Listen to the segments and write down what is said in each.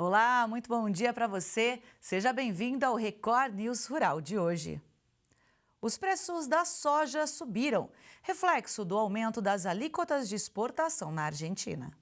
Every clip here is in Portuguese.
Olá, muito bom dia para você. Seja bem-vindo ao Record News Rural de hoje. Os preços da soja subiram, reflexo do aumento das alíquotas de exportação na Argentina.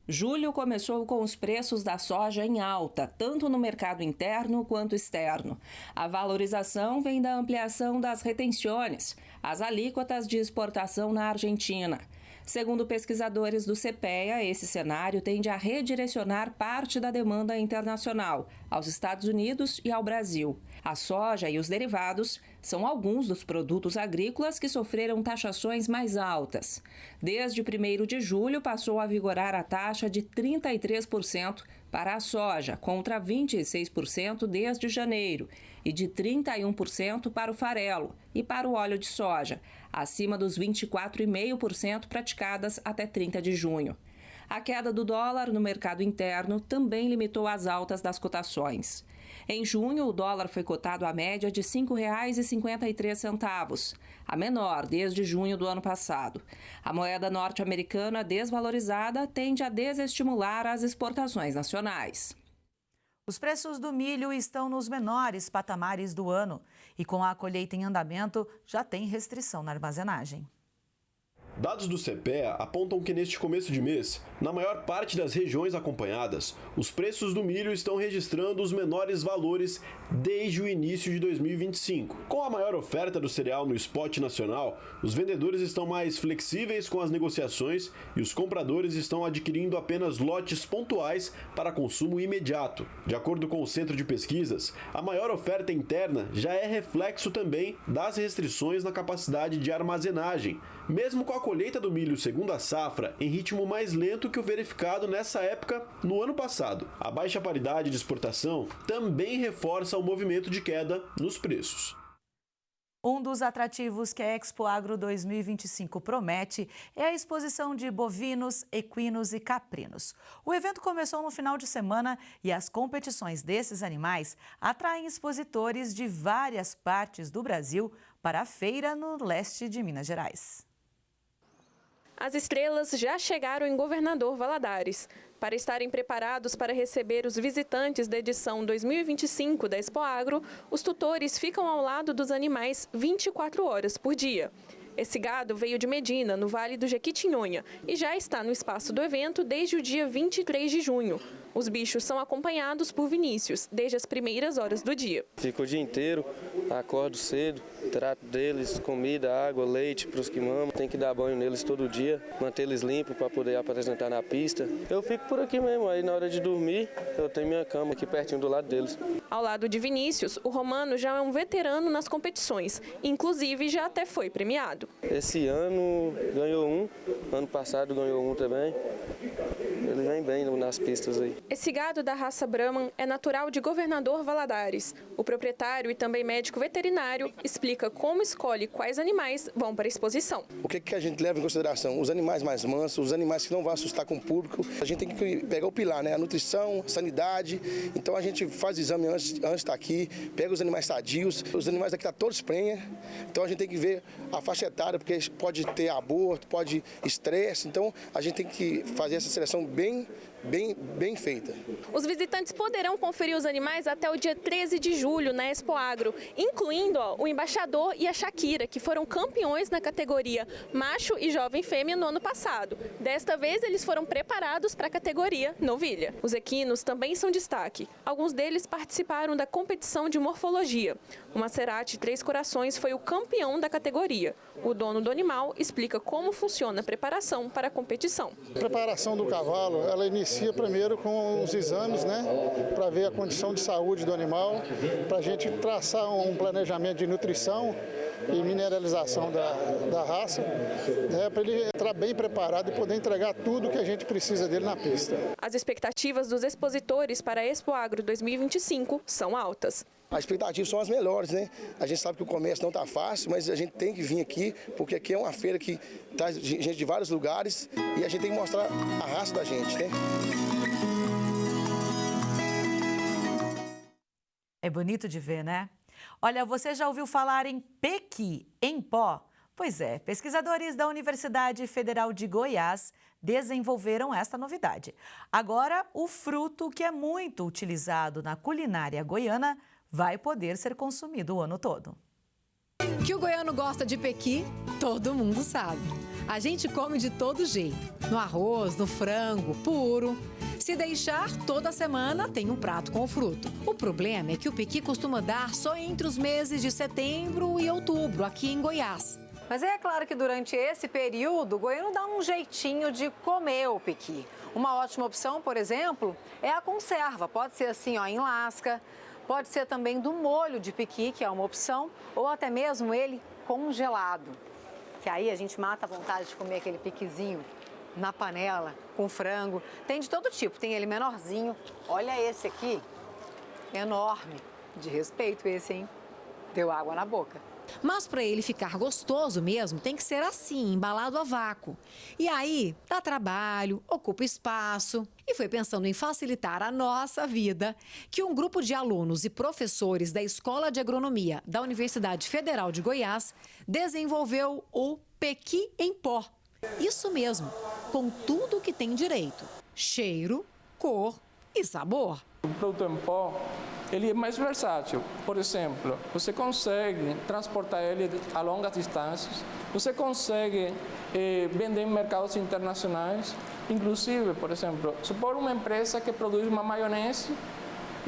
Julho começou com os preços da soja em alta, tanto no mercado interno quanto externo. A valorização vem da ampliação das retenções, as alíquotas de exportação na Argentina. Segundo pesquisadores do CPEA, esse cenário tende a redirecionar parte da demanda internacional aos Estados Unidos e ao Brasil. A soja e os derivados são alguns dos produtos agrícolas que sofreram taxações mais altas. Desde 1º de julho, passou a vigorar a taxa de 33% para a soja, contra 26% desde janeiro, e de 31% para o farelo e para o óleo de soja, acima dos 24,5% praticadas até 30 de junho. A queda do dólar no mercado interno também limitou as altas das cotações. Em junho, o dólar foi cotado à média de R$ 5,53, a menor desde junho do ano passado. A moeda norte-americana desvalorizada tende a desestimular as exportações nacionais. Os preços do milho estão nos menores patamares do ano e, com a colheita em andamento, já tem restrição na armazenagem. Dados do CPEA apontam que neste começo de mês, na maior parte das regiões acompanhadas, os preços do milho estão registrando os menores valores desde o início de 2025. Com a maior oferta do cereal no spot nacional, os vendedores estão mais flexíveis com as negociações e os compradores estão adquirindo apenas lotes pontuais para consumo imediato. De acordo com o Centro de Pesquisas, a maior oferta interna já é reflexo também das restrições na capacidade de armazenagem, mesmo com a colheita do milho segundo a safra em ritmo mais lento que o verificado nessa época no ano passado. A baixa paridade de exportação também reforça o movimento de queda nos preços. Um dos atrativos que a Expo Agro 2025 promete é a exposição de bovinos, equinos e caprinos. O evento começou no final de semana e as competições desses animais atraem expositores de várias partes do Brasil para a feira no leste de Minas Gerais. As estrelas já chegaram em Governador Valadares. Para estarem preparados para receber os visitantes da edição 2025 da Expo Agro, os tutores ficam ao lado dos animais 24 horas por dia. Esse gado veio de Medina, no Vale do Jequitinhonha, e já está no espaço do evento desde o dia 23 de junho. Os bichos são acompanhados por Vinícius, desde as primeiras horas do dia. Fico o dia inteiro, acordo cedo, trato deles, comida, água, leite para os que mamam. Tem que dar banho neles todo dia, manter eles limpos para poder apresentar na pista. Eu fico por aqui mesmo, aí na hora de dormir eu tenho minha cama aqui pertinho do lado deles. Ao lado de Vinícius, o Romano já é um veterano nas competições, inclusive já até foi premiado. Esse ano ganhou um, ano passado ganhou um também. Ele vem bem nas pistas aí. Esse gado da raça Brahman é natural de Governador Valadares. O proprietário e também médico veterinário explica como escolhe quais animais vão para a exposição. O que a gente leva em consideração? Os animais mais mansos, os animais que não vão assustar com o público. A gente tem que pegar o pilar, né? A nutrição, a sanidade. Então a gente faz exame antes de estar aqui, pega os animais sadios. Os animais aqui estão todos prenha. Então a gente tem que ver a faixa etária, porque pode ter aborto, pode estresse. Então a gente tem que fazer essa seleção bem feita. Os visitantes poderão conferir os animais até o dia 13 de julho na Expo Agro, incluindo o embaixador e a Shakira, que foram campeões na categoria macho e jovem fêmea no ano passado. Desta vez, eles foram preparados para a categoria novilha. Os equinos também são destaque. Alguns deles participaram da competição de morfologia. O Maserati Três Corações foi o campeão da categoria. O dono do animal explica como funciona a preparação para a competição. A preparação do cavalo, ela inicia primeiro com os exames, né, para ver a condição de saúde do animal, para a gente traçar um planejamento de nutrição e mineralização da raça, né, para ele entrar bem preparado e poder entregar tudo que a gente precisa dele na pista. As expectativas dos expositores para a Expo Agro 2025 são altas. As expectativas são as melhores, né? A gente sabe que o comércio não está fácil, mas a gente tem que vir aqui, porque aqui é uma feira que traz gente de vários lugares e a gente tem que mostrar a raça da gente, né? É bonito de ver, né? Olha, você já ouviu falar em pequi em pó? Pois é, pesquisadores da Universidade Federal de Goiás desenvolveram esta novidade. Agora, o fruto que é muito utilizado na culinária goiana vai poder ser consumido o ano todo. Que o goiano gosta de pequi, todo mundo sabe. A gente come de todo jeito, no arroz, no frango, puro. Se deixar, toda semana tem um prato com o fruto. O problema é que o pequi costuma dar só entre os meses de setembro e outubro, aqui em Goiás. Mas é claro que durante esse período, o goiano dá um jeitinho de comer o pequi. Uma ótima opção, por exemplo, é a conserva. Pode ser assim, ó, em lasca. Pode ser também do molho de pequi, que é uma opção, ou até mesmo ele congelado. Que aí a gente mata a vontade de comer aquele pequizinho na panela, com frango. Tem de todo tipo, tem ele menorzinho. Olha esse aqui, enorme. De respeito esse, hein? Deu água na boca. Mas para ele ficar gostoso mesmo, tem que ser assim, embalado a vácuo. E aí, dá trabalho, ocupa espaço. E foi pensando em facilitar a nossa vida que um grupo de alunos e professores da Escola de Agronomia da Universidade Federal de Goiás desenvolveu o pequi em pó. Isso mesmo, com tudo que tem direito: cheiro, cor e sabor. O produto em pó, ele é mais versátil. Por exemplo, você consegue transportar ele a longas distâncias, você consegue vender em mercados internacionais. Inclusive, por exemplo, supor uma empresa que produz uma maionese,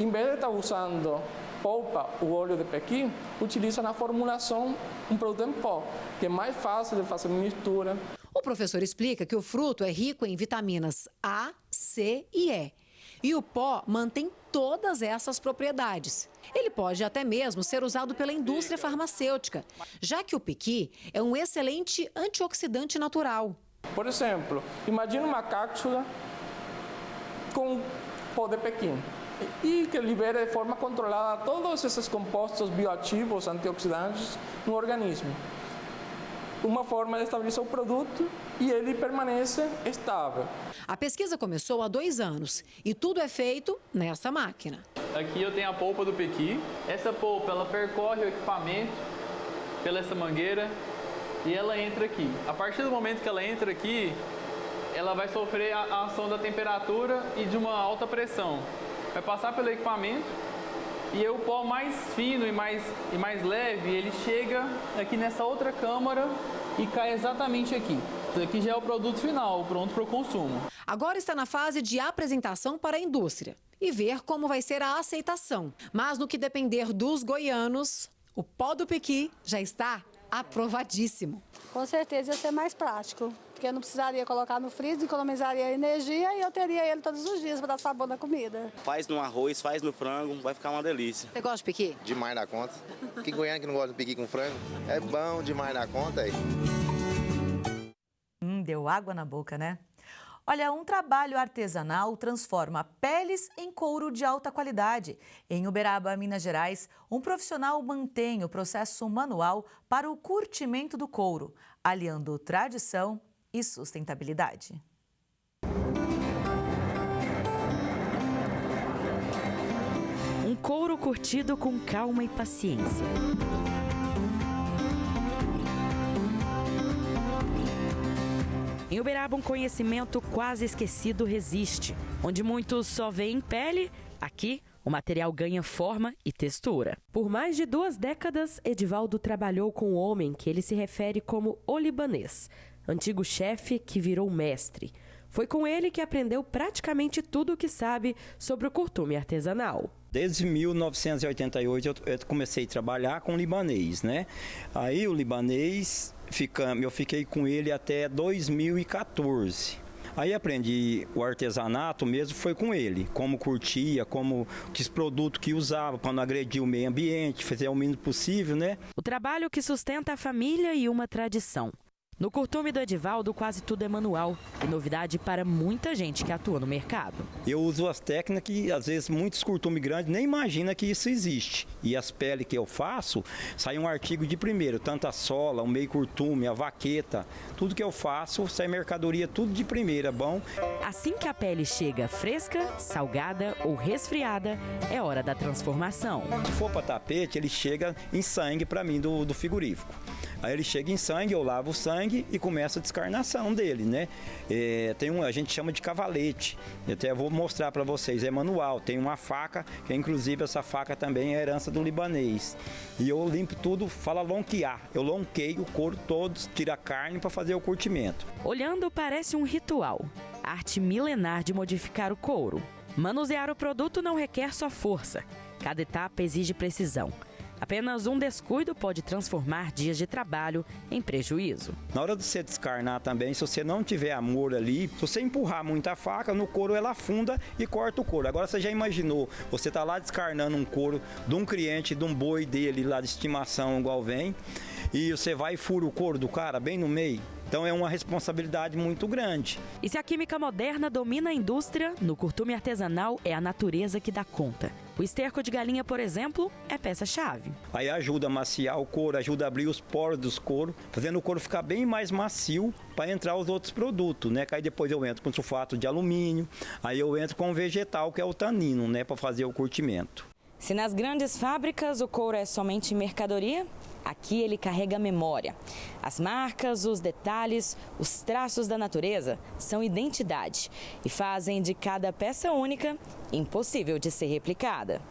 em vez de estar usando polpa, o óleo de pequi, utiliza na formulação um produto em pó, que é mais fácil de fazer mistura. O professor explica que o fruto é rico em vitaminas A, C e E. E o pó mantém todas essas propriedades. Ele pode até mesmo ser usado pela indústria farmacêutica, já que o pequi é um excelente antioxidante natural. Por exemplo, imagine uma cápsula com pó de pequi e que libera de forma controlada todos esses compostos bioativos antioxidantes no organismo. Uma forma de estabelecer o produto e ele permanece estável. A pesquisa começou há 2 anos e tudo é feito nessa máquina. Aqui eu tenho a polpa do pequi. Essa polpa, ela percorre o equipamento pela essa mangueira e ela entra aqui. A partir do momento que ela entra aqui, ela vai sofrer a ação da temperatura e de uma alta pressão. Vai passar pelo equipamento e o pó mais fino e mais leve, ele chega aqui nessa outra câmara e cai exatamente aqui. Isso aqui já é o produto final, pronto para o consumo. Agora está na fase de apresentação para a indústria e ver como vai ser a aceitação. Mas no que depender dos goianos, o pó do pequi já está aprovadíssimo. Com certeza ia ser mais prático, porque eu não precisaria colocar no freezer, economizaria energia e eu teria ele todos os dias para dar sabor na comida. Faz no arroz, faz no frango, vai ficar uma delícia. Você gosta de pequi? Demais da conta. Que goiano que não gosta de pequi com frango? É bom demais da conta aí. Deu água na boca, né? Olha, um trabalho artesanal transforma peles em couro de alta qualidade. Em Uberaba, Minas Gerais, um profissional mantém o processo manual para o curtimento do couro, aliando tradição e sustentabilidade. Um couro curtido com calma e paciência. Em Uberaba, um conhecimento quase esquecido resiste. Onde muitos só veem pele, aqui o material ganha forma e textura. Por mais de 2 décadas, Edivaldo trabalhou com um homem que ele se refere como o libanês, antigo chefe que virou mestre. Foi com ele que aprendeu praticamente tudo o que sabe sobre o curtume artesanal. Desde 1988 eu comecei a trabalhar com libanês, né? Aí o libanês, eu fiquei com ele até 2014. Aí aprendi o artesanato mesmo, foi com ele, como curtia, como que produto que usava para não agredir o meio ambiente, fazer o mínimo possível, né? O trabalho que sustenta a família e uma tradição. No curtume do Edivaldo, quase tudo é manual e novidade para muita gente que atua no mercado. Eu uso as técnicas que, às vezes, muitos curtumes grandes nem imaginam que isso existe. E as peles que eu faço, sai um artigo de primeiro, tanto a sola, o meio curtume, a vaqueta, tudo que eu faço, sai mercadoria tudo de primeira, bom? Assim que a pele chega fresca, salgada ou resfriada, é hora da transformação. Se for para tapete, ele chega em sangue para mim do frigorífico. Aí ele chega em sangue, eu lavo o sangue e começa a descarnação dele, né? A gente chama de cavalete. Eu até vou mostrar para vocês, é manual. Tem uma faca, que inclusive essa faca também é herança do libanês. E eu limpo tudo, fala lonquear. Eu lonqueio o couro todo, tiro a carne para fazer o curtimento. Olhando, parece um ritual. Arte milenar de modificar o couro. Manusear o produto não requer só força. Cada etapa exige precisão. Apenas um descuido pode transformar dias de trabalho em prejuízo. Na hora de você descarnar também, se você não tiver amor ali, se você empurrar muita faca no couro, ela afunda e corta o couro. Agora você já imaginou, você tá lá descarnando um couro de um cliente, de um boi dele lá de estimação igual vem, e você vai e fura o couro do cara bem no meio? Então é uma responsabilidade muito grande. E se a química moderna domina a indústria, no curtume artesanal é a natureza que dá conta. O esterco de galinha, por exemplo, é peça-chave. Aí ajuda a maciar o couro, ajuda a abrir os poros dos couro, fazendo o couro ficar bem mais macio para entrar os outros produtos, né? Aí depois eu entro com sulfato de alumínio, aí eu entro com o vegetal, que é o tanino, né? Para fazer o curtimento. Se nas grandes fábricas o couro é somente mercadoria, aqui ele carrega memória. As marcas, os detalhes, os traços da natureza são identidade e fazem de cada peça única impossível de ser replicada.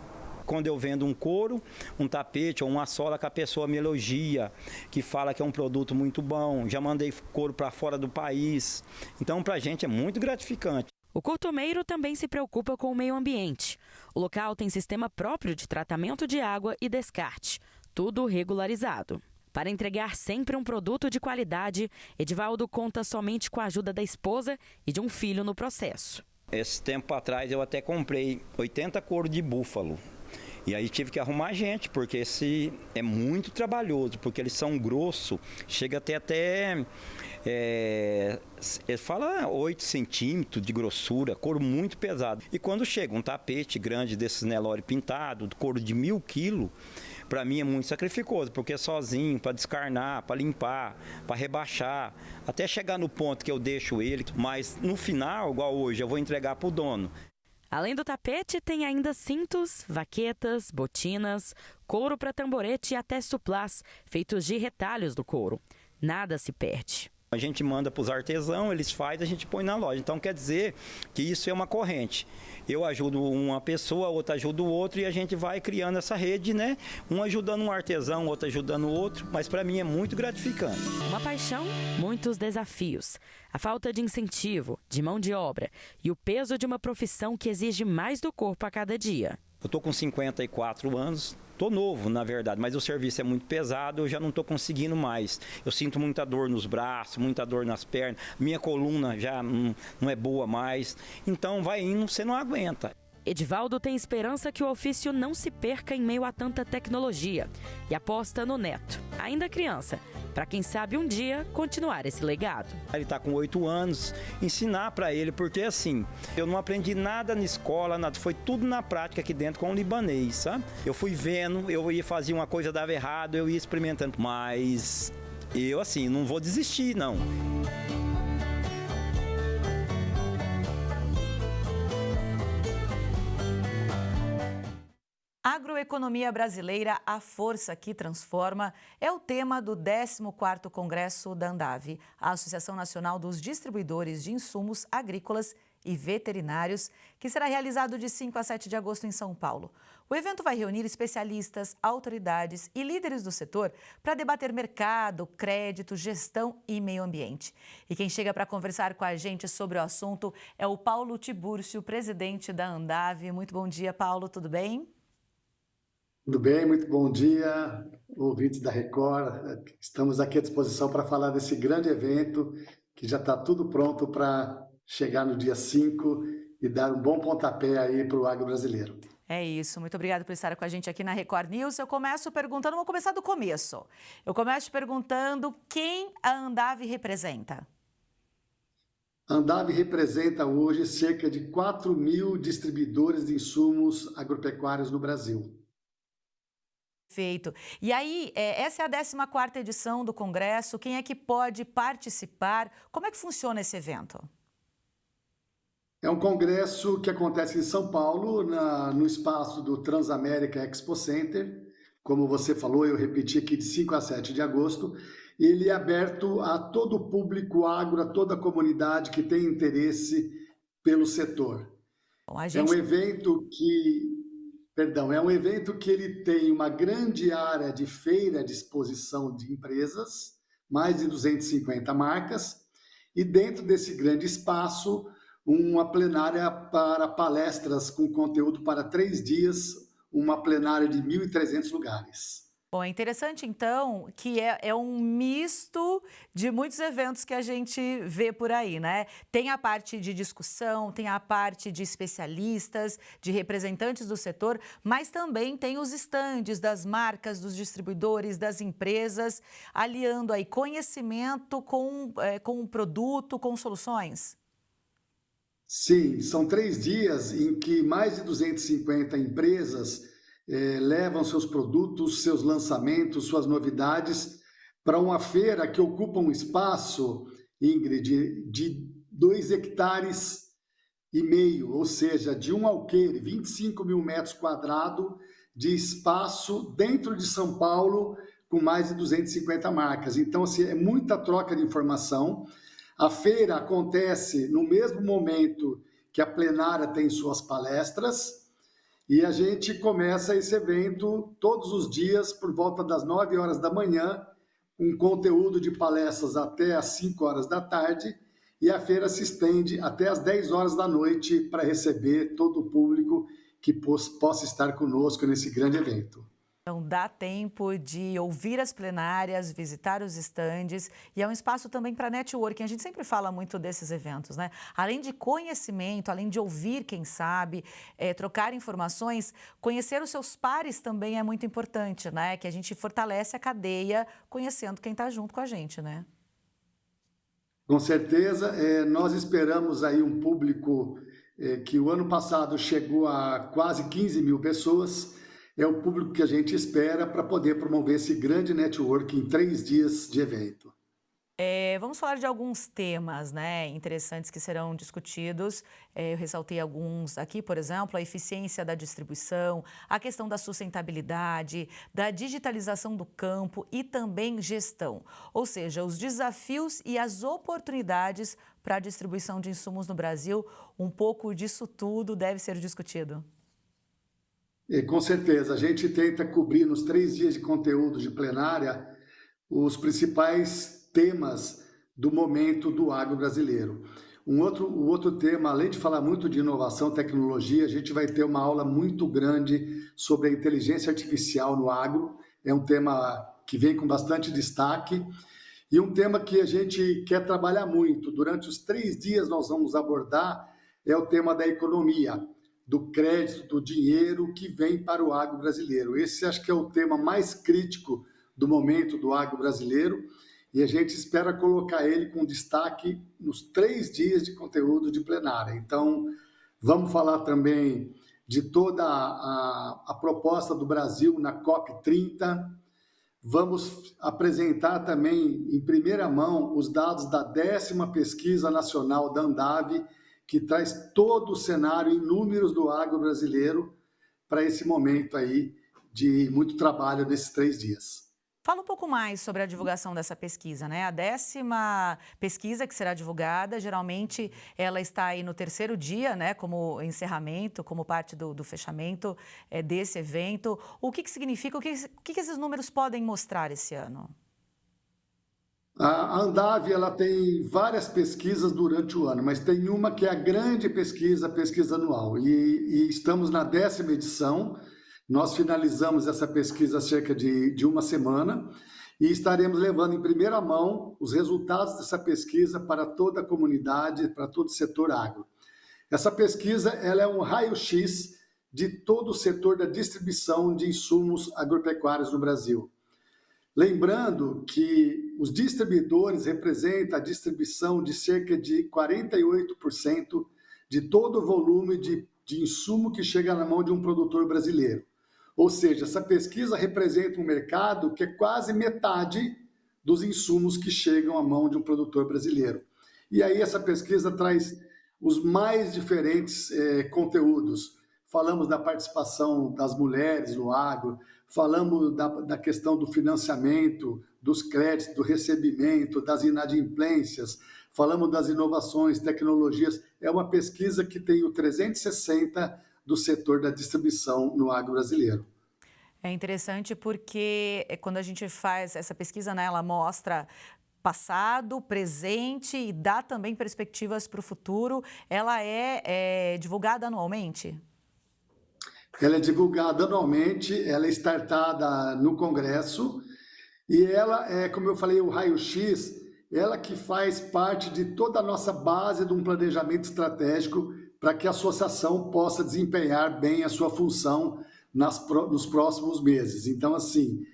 Quando eu vendo um couro, um tapete ou uma sola que a pessoa me elogia, que fala que é um produto muito bom, já mandei couro para fora do país. Então, para a gente é muito gratificante. O curtumeiro também se preocupa com o meio ambiente. O local tem sistema próprio de tratamento de água e descarte, tudo regularizado. Para entregar sempre um produto de qualidade, Edivaldo conta somente com a ajuda da esposa e de um filho no processo. Esse tempo atrás eu até comprei 80 couro de búfalo. E aí tive que arrumar gente, porque esse é muito trabalhoso, porque eles são grossos, chega até ele fala 8 centímetros de grossura, couro muito pesado. E quando chega um tapete grande desses Nelore pintado, couro de 1000 quilos, para mim é muito sacrificoso, porque sozinho, para descarnar, para limpar, para rebaixar, até chegar no ponto que eu deixo ele, mas no final, igual hoje, eu vou entregar para o dono. Além do tapete, tem ainda cintos, vaquetas, botinas, couro para tamborete e até suplás, feitos de retalhos do couro. Nada se perde. A gente manda para os artesãos, eles fazem, a gente põe na loja. Então quer dizer que isso é uma corrente. Eu ajudo uma pessoa, outra ajuda o outro e a gente vai criando essa rede, né? Um ajudando um artesão, outro ajudando o outro, mas para mim é muito gratificante. Uma paixão, muitos desafios. A falta de incentivo, de mão de obra e o peso de uma profissão que exige mais do corpo a cada dia. Eu estou com 54 anos, estou novo, na verdade, mas o serviço é muito pesado, eu já não estou conseguindo mais. Eu sinto muita dor nos braços, muita dor nas pernas, minha coluna já não é boa mais. Então vai indo, você não aguenta. Edivaldo tem esperança que o ofício não se perca em meio a tanta tecnologia e aposta no neto, ainda criança, para quem sabe um dia continuar esse legado. Ele está com 8 anos, ensinar para ele, porque assim, eu não aprendi nada na escola, nada, foi tudo na prática aqui dentro com o libanês, sabe? Eu fui vendo, eu ia fazer uma coisa, dava errado, eu ia experimentando, mas eu assim, não vou desistir não. Agroeconomia brasileira, a força que transforma, é o tema do 14º Congresso da Andav, a Associação Nacional dos Distribuidores de Insumos Agrícolas e Veterinários, que será realizado de 5 a 7 de agosto em São Paulo. O evento vai reunir especialistas, autoridades e líderes do setor para debater mercado, crédito, gestão e meio ambiente. E quem chega para conversar com a gente sobre o assunto é o Paulo Tibúrcio, presidente da Andav. Muito bom dia, Paulo, tudo bem? Tudo bem, muito bom dia, ouvintes da Record. Estamos aqui à disposição para falar desse grande evento que já está tudo pronto para chegar no dia 5 e dar um bom pontapé aí para o agro brasileiro. É isso, muito obrigada por estar com a gente aqui na Record News. Eu começo perguntando, vou começar do começo. Eu começo te perguntando quem a Andav representa. A Andav representa hoje cerca de 4.000 distribuidores de insumos agropecuários no Brasil. Perfeito. E aí, essa é a 14ª edição do Congresso. Quem é que pode participar? Como é que funciona esse evento? É um congresso que acontece em São Paulo, no espaço do Transamérica Expo Center. Como você falou, eu repeti aqui, de 5 a 7 de agosto. ele é aberto a todo o público agro, a toda a comunidade que tem interesse pelo setor. Bom, a É gente... um evento que ele tem uma grande área de feira de exposição de empresas, mais de 250 marcas, e dentro desse grande espaço, uma plenária para palestras com conteúdo para 3 dias, uma plenária de 1.300 lugares. Bom, é interessante, então, que é um misto de muitos eventos que a gente vê por aí, né? Tem a parte de discussão, tem a parte de especialistas, de representantes do setor, mas também tem os estandes das marcas, dos distribuidores, das empresas, aliando aí conhecimento com produto, com soluções. Sim, são 3 dias em que mais de 250 empresas levam seus produtos, seus lançamentos, suas novidades para uma feira que ocupa um espaço, Ingrid, de 2,5 hectares, ou seja, de um alqueire, 25 mil metros quadrados de espaço dentro de São Paulo, com mais de 250 marcas. Então, assim, é muita troca de informação. A feira acontece no mesmo momento que a plenária tem suas palestras, e a gente começa esse evento todos os dias por volta das 9 horas da manhã, um conteúdo de palestras até às 5 horas da tarde, e a feira se estende até às 10 horas da noite para receber todo o público que possa estar conosco nesse grande evento. Então, dá tempo de ouvir as plenárias, visitar os estandes, e é um espaço também para networking. A gente sempre fala muito desses eventos, né? Além de conhecimento, além de ouvir quem sabe, trocar informações, conhecer os seus pares também é muito importante, né? Que a gente fortalece a cadeia conhecendo quem está junto com a gente, né? Com certeza, nós esperamos aí um público que o ano passado chegou a quase 15 mil pessoas. É o público que a gente espera para poder promover esse grande network em 3 dias de evento. Vamos falar de alguns temas, né, interessantes que serão discutidos. Eu ressaltei alguns aqui, por exemplo, a eficiência da distribuição, a questão da sustentabilidade, da digitalização do campo e também gestão. Ou seja, os desafios e as oportunidades para a distribuição de insumos no Brasil. Um pouco disso tudo deve ser discutido. Com certeza, a gente tenta cobrir nos 3 dias de conteúdo de plenária os principais temas do momento do agro brasileiro. O outro tema, além de falar muito de inovação, tecnologia, a gente vai ter uma aula muito grande sobre a inteligência artificial no agro. É um tema que vem com bastante destaque e um tema que a gente quer trabalhar muito. Durante os 3 dias nós vamos abordar o tema da economia, do crédito, do dinheiro que vem para o agro brasileiro. Esse acho que é o tema mais crítico do momento do agro brasileiro e a gente espera colocar ele com destaque nos 3 dias de conteúdo de plenária. Então, vamos falar também de toda a proposta do Brasil na COP30. Vamos apresentar também, em primeira mão, os dados da 10ª Pesquisa Nacional da Andave, que traz todo o cenário em números do agro brasileiro para esse momento aí de muito trabalho nesses 3 dias. Fala um pouco mais sobre a divulgação dessa pesquisa, né? A 10ª pesquisa que será divulgada, geralmente ela está aí no 3º dia, né? Como encerramento, como parte do fechamento desse evento. O que significa, o que esses números podem mostrar esse ano? A Andave ela tem várias pesquisas durante o ano, mas tem uma que é a grande pesquisa, a pesquisa anual. E estamos na 10ª edição. Nós finalizamos essa pesquisa há cerca de uma semana e estaremos levando em primeira mão os resultados dessa pesquisa para toda a comunidade, para todo o setor agro. Essa pesquisa ela é um raio-x de todo o setor da distribuição de insumos agropecuários no Brasil. Lembrando que os distribuidores representam a distribuição de cerca de 48% de todo o volume de insumo que chega na mão de um produtor brasileiro. Ou seja, essa pesquisa representa um mercado que é quase metade dos insumos que chegam à mão de um produtor brasileiro. E aí essa pesquisa traz os mais diferentes conteúdos. Falamos da participação das mulheres no agro, falamos da questão do financiamento, dos créditos, do recebimento, das inadimplências, falamos das inovações, tecnologias. É uma pesquisa que tem o 360 do setor da distribuição no agro brasileiro. É interessante porque quando a gente faz essa pesquisa, né, ela mostra passado, presente e dá também perspectivas para o futuro. Ela é divulgada anualmente? Ela é divulgada anualmente, ela é startada no Congresso e ela é, como eu falei, o raio-x, ela que faz parte de toda a nossa base de um planejamento estratégico para que a associação possa desempenhar bem a sua função nos próximos meses. Então, assim,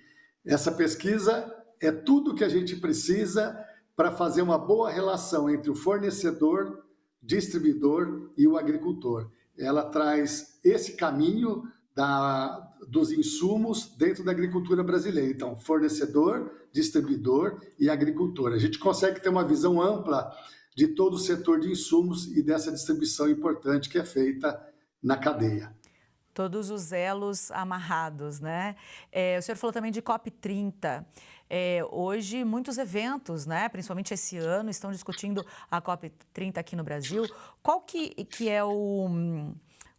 essa pesquisa é tudo que a gente precisa para fazer uma boa relação entre o fornecedor, distribuidor e o agricultor. Ela traz esse caminho dos insumos dentro da agricultura brasileira. Então, fornecedor, distribuidor e agricultor. A gente consegue ter uma visão ampla de todo o setor de insumos e dessa distribuição importante que é feita na cadeia. Todos os elos amarrados, né? O senhor falou também de COP30. Hoje, muitos eventos, né, principalmente esse ano, estão discutindo a COP30 aqui no Brasil. Qual que é o...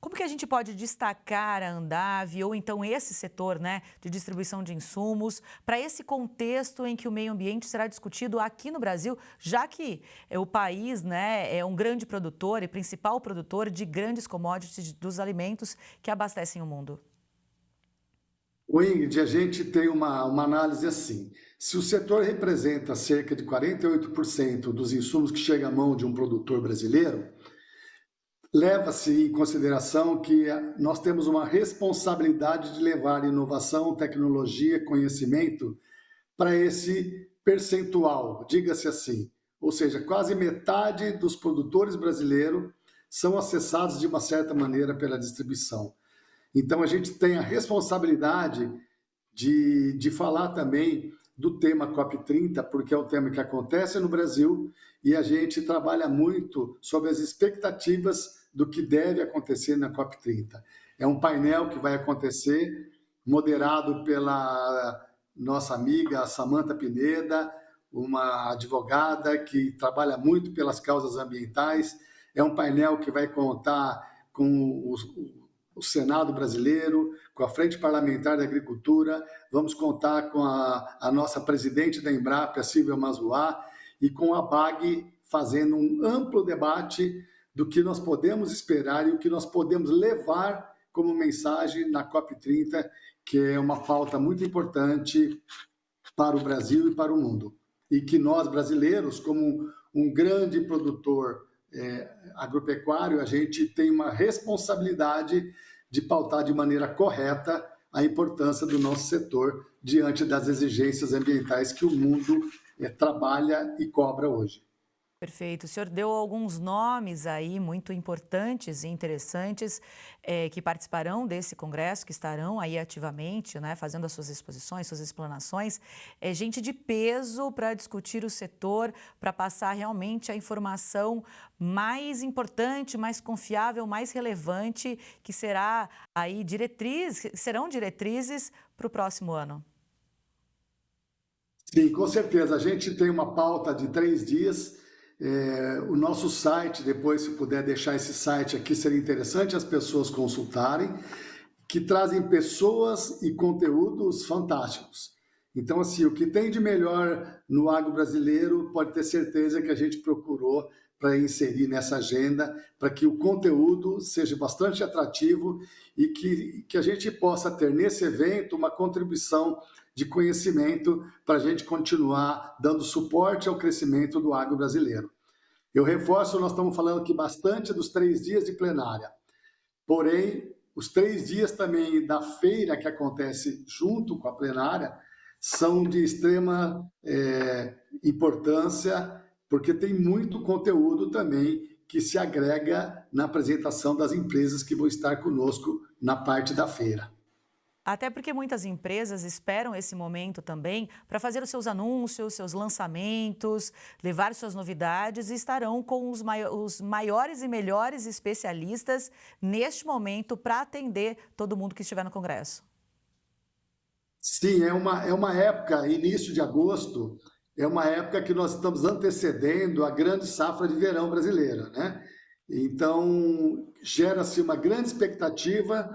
Como que a gente pode destacar a Andav ou então esse setor, né, de distribuição de insumos para esse contexto em que o meio ambiente será discutido aqui no Brasil, já que o país, né, é um grande produtor e principal produtor de grandes commodities dos alimentos que abastecem o mundo? O Ingrid, a gente tem uma análise assim. Se o setor representa cerca de 48% dos insumos que chegam à mão de um produtor brasileiro, leva-se em consideração que nós temos uma responsabilidade de levar inovação, tecnologia, conhecimento para esse percentual, diga-se assim. Ou seja, quase metade dos produtores brasileiros são acessados de uma certa maneira pela distribuição. Então, a gente tem a responsabilidade de falar também do tema COP30, porque é um tema que acontece no Brasil e a gente trabalha muito sobre as expectativas do que deve acontecer na COP30. É um painel que vai acontecer, moderado pela nossa amiga Samantha Pineda, uma advogada que trabalha muito pelas causas ambientais. É um painel que vai contar com o Senado brasileiro, com a Frente Parlamentar da Agricultura, vamos contar com a nossa presidente da Embrapa, a Silvia Mazuá, e com a BAG fazendo um amplo debate do que nós podemos esperar e o que nós podemos levar como mensagem na COP30, que é uma pauta muito importante para o Brasil e para o mundo. E que nós, brasileiros, como um grande produtor agropecuário, a gente tem uma responsabilidade de pautar de maneira correta a importância do nosso setor diante das exigências ambientais que o mundo trabalha e cobra hoje. Perfeito. O senhor deu alguns nomes aí muito importantes e interessantes que participarão desse congresso, que estarão aí ativamente, né, fazendo as suas exposições, suas explanações. É gente de peso para discutir o setor, para passar realmente a informação mais importante, mais confiável, mais relevante, que será aí serão diretrizes para o próximo ano. Sim, com certeza. A gente tem uma pauta de 3 dias. O nosso site, depois, se puder deixar esse site aqui, seria interessante as pessoas consultarem, que trazem pessoas e conteúdos fantásticos. Então, assim, o que tem de melhor no agro brasileiro, pode ter certeza que a gente procurou para inserir nessa agenda, para que o conteúdo seja bastante atrativo e que a gente possa ter nesse evento uma contribuição de conhecimento para a gente continuar dando suporte ao crescimento do agro brasileiro. Eu reforço, nós estamos falando aqui bastante dos 3 dias de plenária, porém, os 3 dias também da feira que acontece junto com a plenária são de extrema importância, porque tem muito conteúdo também que se agrega na apresentação das empresas que vão estar conosco na parte da feira. Até porque muitas empresas esperam esse momento também para fazer os seus anúncios, seus lançamentos, levar suas novidades e estarão com os maiores e melhores especialistas neste momento para atender todo mundo que estiver no Congresso. Sim, é uma época, início de agosto, é uma época que nós estamos antecedendo a grande safra de verão brasileira, né? Então, gera-se uma grande expectativa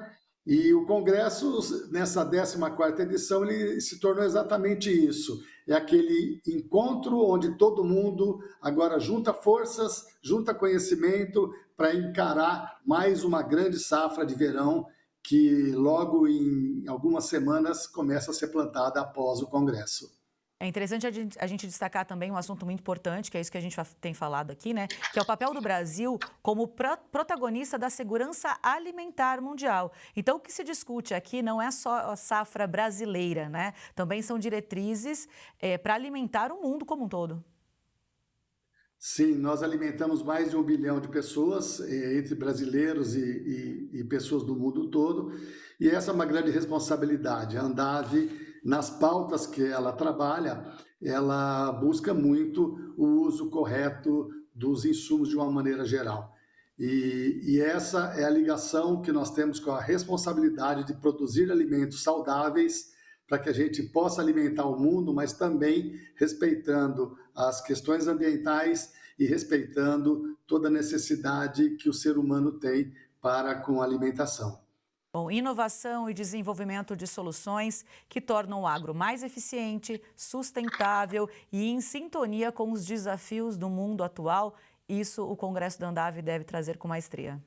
e o Congresso, nessa 14ª edição, ele se tornou exatamente isso. É aquele encontro onde todo mundo agora junta forças, junta conhecimento para encarar mais uma grande safra de verão que logo em algumas semanas começa a ser plantada após o Congresso. É interessante a gente destacar também um assunto muito importante, que é isso que a gente tem falado aqui, né? Que é o papel do Brasil como protagonista da segurança alimentar mundial. Então, o que se discute aqui não é só a safra brasileira, né? Também são diretrizes para alimentar o mundo como um todo. Sim, nós alimentamos mais de 1 bilhão de pessoas, entre brasileiros e pessoas do mundo todo, e essa é uma grande responsabilidade. A Andav, nas pautas que ela trabalha, ela busca muito o uso correto dos insumos de uma maneira geral. E essa é a ligação que nós temos com a responsabilidade de produzir alimentos saudáveis para que a gente possa alimentar o mundo, mas também respeitando as questões ambientais e respeitando toda a necessidade que o ser humano tem para com a alimentação. Bom, inovação e desenvolvimento de soluções que tornam o agro mais eficiente, sustentável e em sintonia com os desafios do mundo atual. Isso o Congresso da Andav deve trazer com maestria.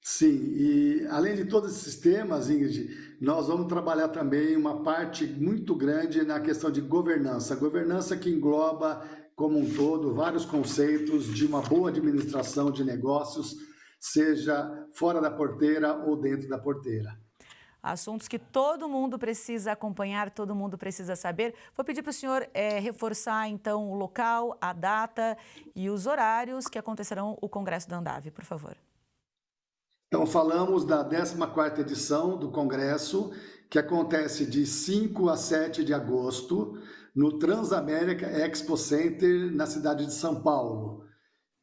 Sim, e além de todos esses temas, Ingrid, nós vamos trabalhar também uma parte muito grande na questão de governança. Governança que engloba, como um todo, vários conceitos de uma boa administração de negócios, seja fora da porteira ou dentro da porteira. Assuntos que todo mundo precisa acompanhar, todo mundo precisa saber. Vou pedir para o senhor reforçar, então, o local, a data e os horários que acontecerão o Congresso da Andav, por favor. Então, falamos da 14ª edição do Congresso, que acontece de 5 a 7 de agosto, no Transamérica Expo Center, na cidade de São Paulo.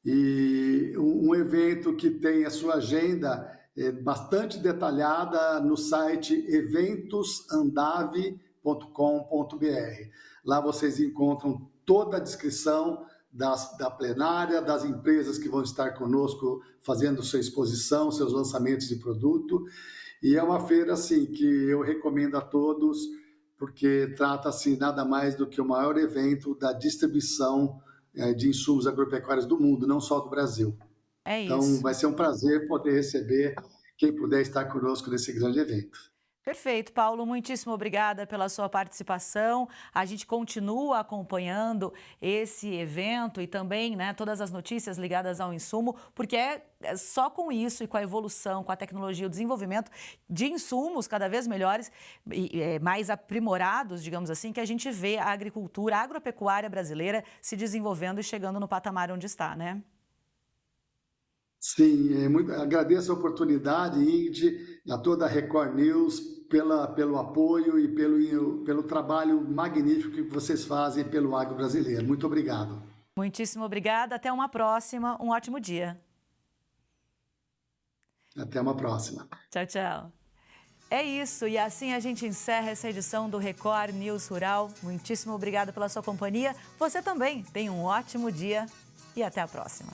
E um evento que tem a sua agenda bastante detalhada no site eventosandav.com.br. Lá vocês encontram toda a descrição da plenária, das empresas que vão estar conosco fazendo sua exposição, seus lançamentos de produto. E é uma feira assim, que eu recomendo a todos, porque trata-se nada mais do que o maior evento da distribuição de insumos agropecuários do mundo, não só do Brasil. É isso. Então, vai ser um prazer poder receber quem puder estar conosco nesse grande evento. Perfeito, Paulo. Muitíssimo obrigada pela sua participação. A gente continua acompanhando esse evento e também, né, todas as notícias ligadas ao insumo, porque é só com isso e com a evolução, com a tecnologia, o desenvolvimento de insumos cada vez melhores e mais aprimorados, digamos assim, que a gente vê a agricultura, a agropecuária brasileira se desenvolvendo e chegando no patamar onde está, né? Sim, agradeço a oportunidade, Ingrid, a toda a Record News, pelo apoio e pelo trabalho magnífico que vocês fazem pelo agro brasileiro. Muito obrigado. Muitíssimo obrigada. Até uma próxima. Um ótimo dia. Até uma próxima. Tchau, tchau. É isso, e assim a gente encerra essa edição do Record News Rural. Muitíssimo obrigada pela sua companhia. Você também tem um ótimo dia e até a próxima.